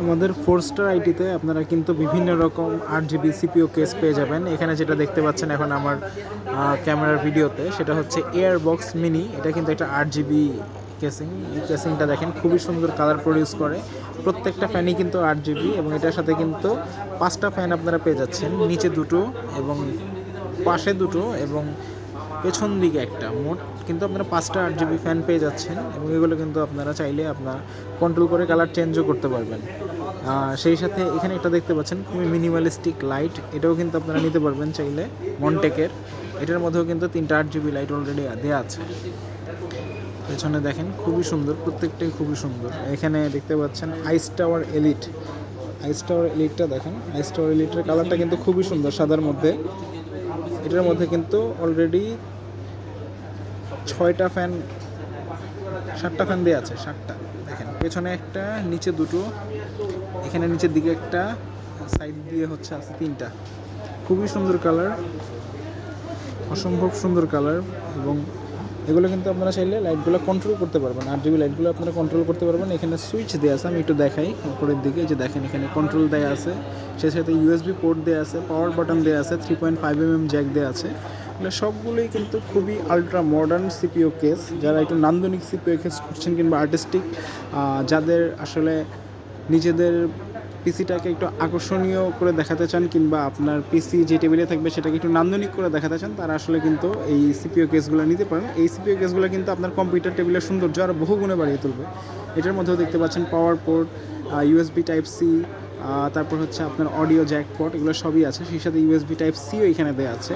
আমাদের 4 স্টার আইটিতে আপনারা কিন্তু বিভিন্ন রকম 8 জিবি সিপিইউ কেস পেয়ে যাবেন। এখানে যেটা দেখতে পাচ্ছেন এখন আমার ক্যামেরার ভিডিওতে, সেটা হচ্ছে এয়ারবক্স মিনি। এটা কিন্তু একটা 8 জিবি কেসিং। এই কেসিংটা দেখেন খুবই সুন্দর কালার প্রডিউস করে। প্রত্যেকটা ফ্যানই কিন্তু 8 জিবি এবং এটার সাথে কিন্তু 5টা ফ্যান আপনারা পেয়ে যাচ্ছেন, নিচে দুটো এবং পাশে দুটো এবং পেছন দিকে একটা। মোট কিন্তু আপনারা 5টা 8 জিবি ফ্যান পেয়ে যাচ্ছেন এবং এগুলো কিন্তু আপনারা চাইলে আপনার কন্ট্রোল করে কালার চেঞ্জও করতে পারবেন। সেই সাথে এখানে একটা দেখতে পাচ্ছেন খুবই মিনিমালিস্টিক লাইট, এটাও কিন্তু আপনারা নিতে পারবেন চাইলে মনটেকের। এটার মধ্যেও কিন্তু 3টা 8 জিবি লাইট অলরেডি দেওয়া আছে। পেছনে দেখেন খুবই সুন্দর, প্রত্যেকটাই খুবই সুন্দর। এখানে দেখতে পাচ্ছেন আইস টাওয়ার এলিট। আইস টাওয়ার এলিটটা দেখেন, আইস টাওয়ার এলিটের কালারটা কিন্তু খুবই সুন্দর সাদার মধ্যে। এটার মধ্যে কিন্তু অলরেডি 6টা ফ্যান 7টা ফ্যান দেওয়া আছে, 7টা। দেখেন পেছনে একটা, নিচে দুটো, এখানে নিচের দিকে একটা, সাইড দিয়ে হচ্ছে আছে 3টা। খুবই সুন্দর কালার, অসম্ভব সুন্দর কালার। এবং এগুলো কিন্তু আপনারা চাইলে লাইটগুলো কন্ট্রোল করতে পারবেন, 8 জিবি লাইটগুলো আপনারা কন্ট্রোল করতে পারবেন। এখানে সুইচ দেওয়া আছে, আমি একটু দেখাই উপরের দিকে, যে দেখেন এখানে কন্ট্রোল দেওয়া আছে, সেই সাথে ইউএসবি পোর্ট দেওয়া আছে, পাওয়ার বাটন দেওয়া আছে, 3.5mm জ্যাক দেওয়া আছে। এগুলো সবগুলোই কিন্তু খুবই আলট্রা মডার্ন সিপিইউ কেস। যারা একটু নান্দনিক সিপিইউ কেস করছেন কিংবা আর্টিস্টিক, যাদের আসলে নিজেদের পিসিটাকে একটু আকর্ষণীয় করে দেখাতে চান কিংবা আপনার পিসি যে টেবিলে থাকবে সেটাকে একটু নান্দনিক করে দেখাতে চান, তারা আসলে কিন্তু এই সিপিইউ কেসগুলো নিতে পারেন। এই সিপিইউ কেসগুলো কিন্তু আপনার কম্পিউটার টেবিলের সৌন্দর্য আরও বহুগুণে বাড়িয়ে তুলবে। এটার মধ্যেও দেখতে পাচ্ছেন power port, USB type C, তারপর হচ্ছে আপনার অডিও জ্যাক পোর্ট, এগুলো সবই আছে। সেই সাথে ইউএসবি টাইপ সিও এখানে দেওয়া আছে।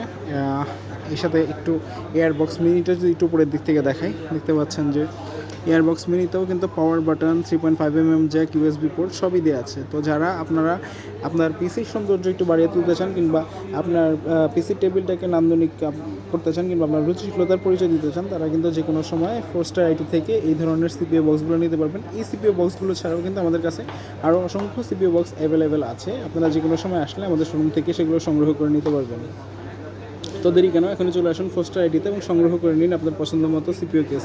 এর সাথে একটু এয়ারবক্স মিনিটা যদি একটু উপরের দিক থেকে দেখাই, দেখতে পাচ্ছেন যে এয়ারবক্স মিনিতেও কিন্তু power button, 3.5mm Jack, USB port সবই দেওয়া আছে। তো যারা আপনারা আপনার পিসির সৌন্দর্য একটু বাড়িয়ে তুলতে চান কিংবা আপনার পিসির টেবিলটাকে নান্দনিক করতে চান কিংবা আপনার রুচিশীলতার পরিচয় দিতে চান, তারা কিন্তু যে কোনো সময় 4 স্টার আইটি থেকে এই ধরনের সিপিইউ বক্সগুলো নিতে পারবেন। এই সিপিইউ বক্সগুলো ছাড়াও কিন্তু আমাদের কাছে আরও অসংখ্য সিপিইউ বক্স অ্যাভেলেবেল আছে। আপনারা যে কোনো সময় আসলে আমাদের শোরুম থেকে সেগুলো সংগ্রহ করে নিতে পারবেন। তো দেরি কেন, এখানে চলে আসুন 4 স্টার আইটিতে এবং সংগ্রহ করে নিন আপনার পছন্দ মতো সিপিইউ কেস।